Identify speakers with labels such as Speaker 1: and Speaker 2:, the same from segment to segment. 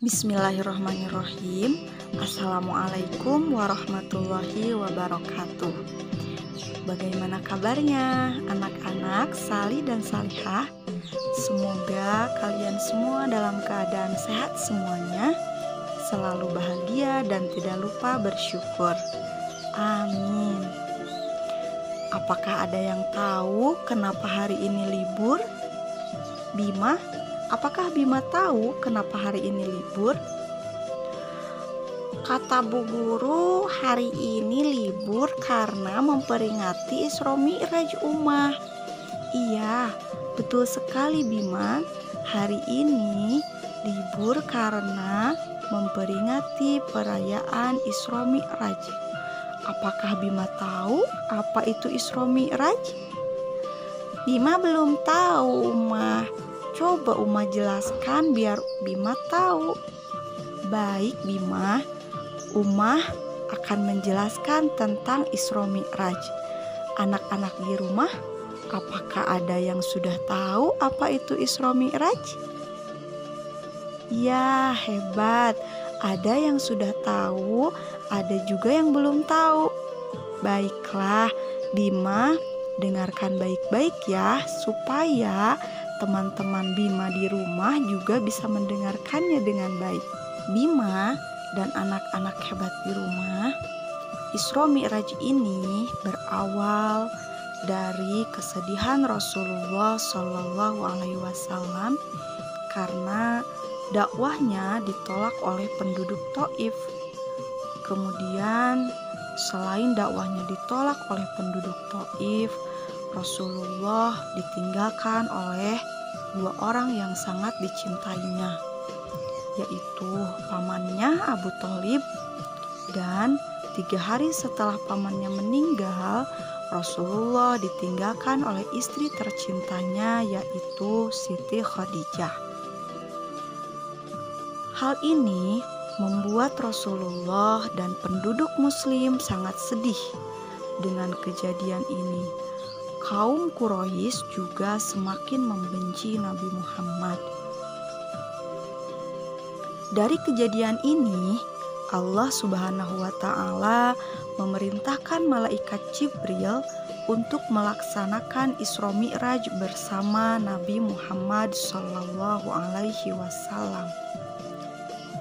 Speaker 1: Bismillahirrahmanirrahim. Assalamualaikum warahmatullahi wabarakatuh. Bagaimana kabarnya anak-anak Sali dan Salihah? Semoga kalian semua dalam keadaan sehat semuanya, selalu bahagia dan tidak lupa bersyukur. Amin. Apakah ada yang tahu kenapa hari ini libur? Bima, apakah Bima tahu kenapa hari ini libur? Kata Bu Guru, hari ini libur karena memperingati Isra Mi'raj Ummah. Iya, betul sekali Bima. Hari ini libur karena memperingati perayaan Isra Mi'raj. Apakah Bima tahu apa itu Isra Mi'raj? Bima belum tahu, Umah. Coba Umah jelaskan biar Bima tahu. Baik Bima, Umah akan menjelaskan tentang Isra Mi'raj. Anak-anak di rumah, apakah ada yang sudah tahu apa itu Isra Mi'raj? Ya, hebat. Ada yang sudah tahu, ada juga yang belum tahu. Baiklah, Bima, dengarkan baik-baik ya, supaya teman-teman Bima di rumah juga bisa mendengarkannya dengan baik. Bima dan anak-anak hebat di rumah, Isra Mi'raj ini berawal dari kesedihan Rasulullah Shallallahu Alaihi Wasallam karena dakwahnya ditolak oleh penduduk Thaif. Kemudian selain dakwahnya ditolak oleh penduduk Thaif, Rasulullah ditinggalkan oleh dua orang yang sangat dicintainya, yaitu pamannya Abu Thalib, dan 3 hari setelah pamannya meninggal, Rasulullah ditinggalkan oleh istri tercintanya, yaitu Siti Khadijah. Hal ini membuat Rasulullah dan penduduk muslim sangat sedih dengan kejadian ini. Kaum Quraisy juga semakin membenci Nabi Muhammad. Dari kejadian ini, Allah Subhanahu wa Ta'ala memerintahkan malaikat Jibril untuk melaksanakan Isra Mi'raj bersama Nabi Muhammad Sallallahu Alaihi Wasallam.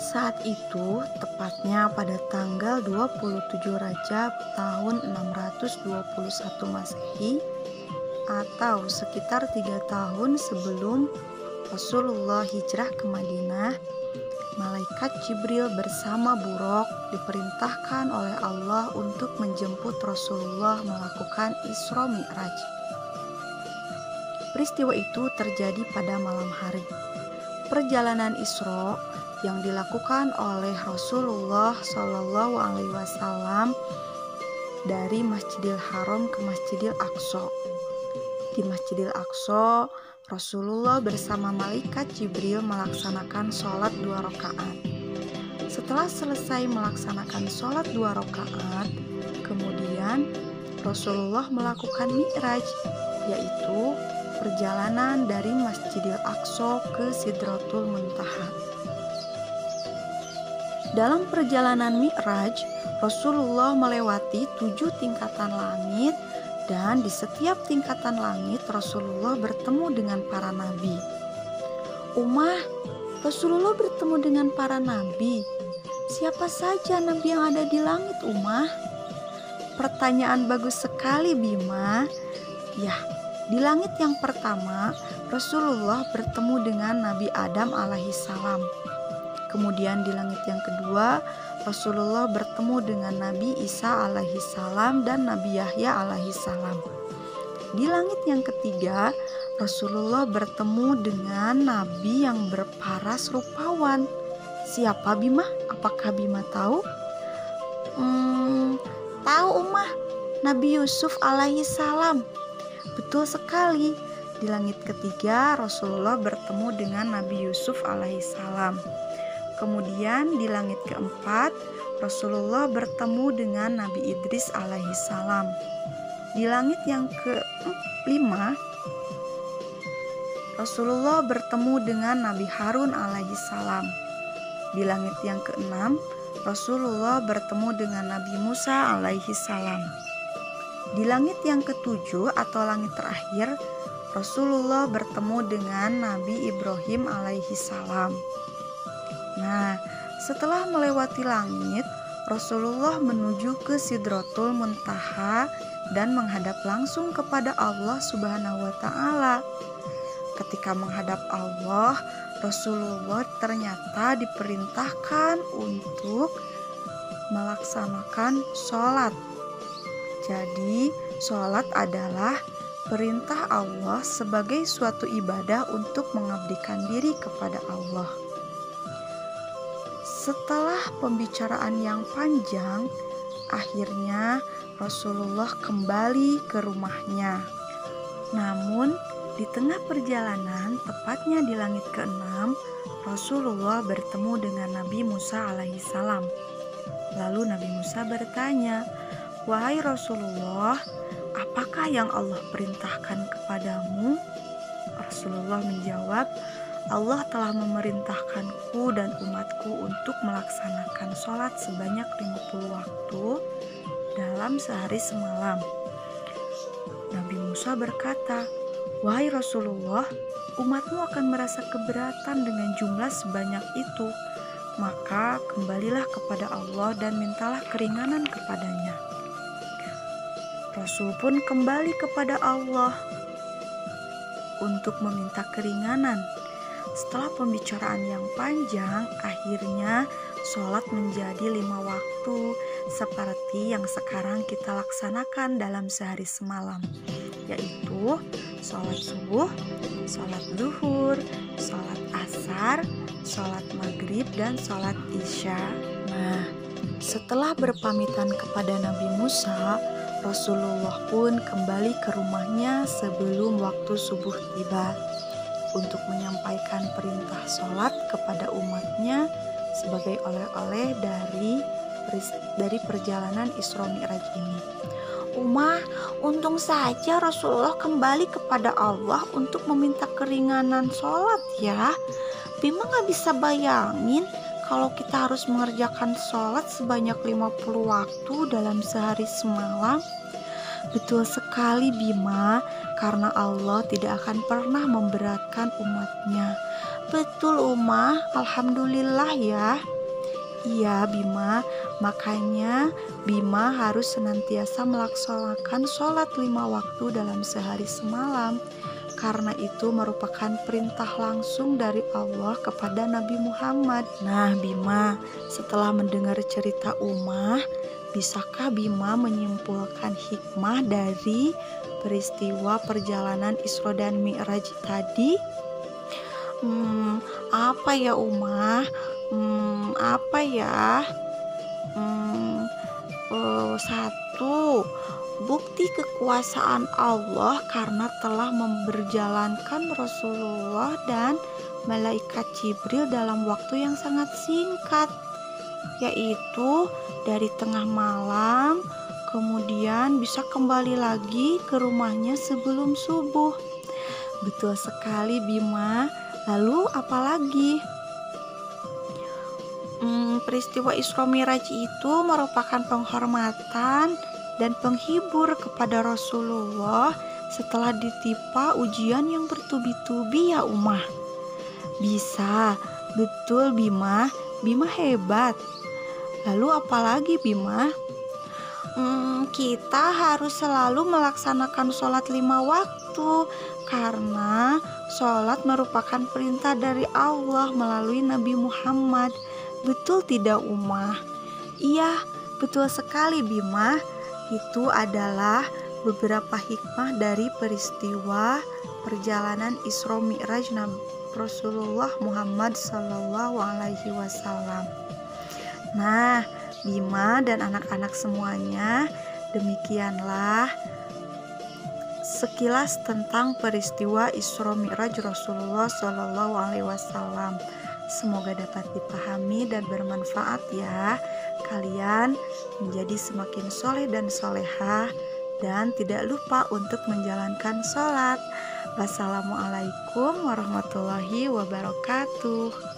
Speaker 1: Saat itu, tepatnya pada tanggal 27 Rajab tahun 621 Masehi, atau sekitar 3 tahun sebelum Rasulullah hijrah ke Madinah, malaikat Jibril bersama Buraq diperintahkan oleh Allah untuk menjemput Rasulullah melakukan Isra Mi'raj. Peristiwa itu terjadi pada malam hari. Perjalanan Isra yang dilakukan oleh Rasulullah Shallallahu Alaihi Wasallam dari Masjidil Haram ke Masjidil Aqsa. Di Masjidil Aqsa, Rasulullah bersama malaikat Jibril melaksanakan sholat 2 rakaat. Setelah selesai melaksanakan sholat 2 rakaat, kemudian Rasulullah melakukan Mi'raj, yaitu perjalanan dari Masjidil Aqsa ke Sidratul Muntaha. Dalam perjalanan Mi'raj, Rasulullah melewati 7 tingkatan langit, dan di setiap tingkatan langit Rasulullah bertemu dengan para nabi. Ummah, Rasulullah bertemu dengan para nabi. Siapa saja nabi yang ada di langit, Ummah? Pertanyaan bagus sekali, Bima. Ya, di langit yang pertama Rasulullah bertemu dengan Nabi Adam alaihissalam. Kemudian di langit yang kedua, Rasulullah bertemu dengan Nabi Isa alaihissalam dan Nabi Yahya alaihissalam. Di langit yang ketiga, Rasulullah bertemu dengan Nabi yang berparas rupawan. Siapa Bima? Apakah Bima tahu? Tahu Ummah, Nabi Yusuf alaihissalam. Betul sekali. Di langit ketiga, Rasulullah bertemu dengan Nabi Yusuf alaihissalam. Kemudian di langit keempat, Rasulullah bertemu dengan Nabi Idris alaihissalam. Di langit yang kelima, Rasulullah bertemu dengan Nabi Harun alaihissalam. Di langit yang keenam, Rasulullah bertemu dengan Nabi Musa alaihi salam. Di langit yang ketujuh atau langit terakhir, Rasulullah bertemu dengan Nabi Ibrahim alaihi salam. Nah, setelah melewati langit, Rasulullah menuju ke Sidratul Muntaha dan menghadap langsung kepada Allah Subhanahu wa Ta'ala. Ketika menghadap Allah, Rasulullah ternyata diperintahkan untuk melaksanakan sholat. Jadi, sholat adalah perintah Allah sebagai suatu ibadah untuk mengabdikan diri kepada Allah. Setelah pembicaraan yang panjang, akhirnya Rasulullah kembali ke rumahnya. Namun, di tengah perjalanan, tepatnya di langit keenam, Rasulullah bertemu dengan Nabi Musa alaihi salam. Lalu Nabi Musa bertanya, "Wahai Rasulullah, apakah yang Allah perintahkan kepadamu?" Rasulullah menjawab, "Allah telah memerintahkanku dan umatku untuk melaksanakan sholat sebanyak 50 waktu dalam sehari semalam." Nabi Musa berkata, "Wahai Rasulullah, umatmu akan merasa keberatan dengan jumlah sebanyak itu. Maka kembalilah kepada Allah dan mintalah keringanan kepadanya." Rasul pun kembali kepada Allah untuk meminta keringanan. Setelah pembicaraan yang panjang, akhirnya sholat menjadi 5 waktu seperti yang sekarang kita laksanakan dalam sehari semalam, yaitu sholat subuh, sholat duhur, sholat asar, sholat maghrib, dan sholat isya. Nah, setelah berpamitan kepada Nabi Musa, Rasulullah pun kembali ke rumahnya sebelum waktu subuh tiba untuk menyampaikan perintah sholat kepada umatnya sebagai oleh-oleh dari perjalanan Isra Mi'raj ini. "Umar, untung saja Rasulullah kembali kepada Allah untuk meminta keringanan sholat ya. Bima gak bisa bayangin kalau kita harus mengerjakan sholat sebanyak 50 waktu dalam sehari semalam." Betul sekali Bima, karena Allah tidak akan pernah memberatkan umatnya. Betul Umar, alhamdulillah ya. Iya Bima, makanya Bima harus senantiasa melaksanakan sholat 5 waktu dalam sehari semalam, karena itu merupakan perintah langsung dari Allah kepada Nabi Muhammad. Nah Bima, setelah mendengar cerita Umar, bisakah Bima menyimpulkan hikmah dari peristiwa perjalanan Isra dan Mi'raj tadi? Apa ya Umar? Apa ya? Satu, bukti kekuasaan Allah karena telah memberjalankan Rasulullah dan malaikat Jibril dalam waktu yang sangat singkat, yaitu dari tengah malam, kemudian bisa kembali lagi ke rumahnya sebelum subuh. Betul sekali Bima. Lalu apalagi? Peristiwa Isra Mi'raj itu merupakan penghormatan dan penghibur kepada Rasulullah setelah ditimpa ujian yang bertubi-tubi ya Umar. Bisa, betul Bima. Bima hebat. Lalu apalagi Bima? Kita harus selalu melaksanakan sholat 5 waktu karena sholat merupakan perintah dari Allah melalui Nabi Muhammad. Betul tidak Umar? Iya, betul sekali Bima. Itu adalah beberapa hikmah dari peristiwa perjalanan Isra Mi'raj Rasulullah Muhammad Sallallahu Alaihi Wasallam. Nah, Bima dan anak-anak semuanya, demikianlah sekilas tentang peristiwa Isra Mi'raj Rasulullah Sallallahu Alaihi Wasallam. Semoga dapat dipahami dan bermanfaat ya. Kalian menjadi semakin soleh dan solehah, dan tidak lupa untuk menjalankan sholat. Wassalamualaikum warahmatullahi wabarakatuh.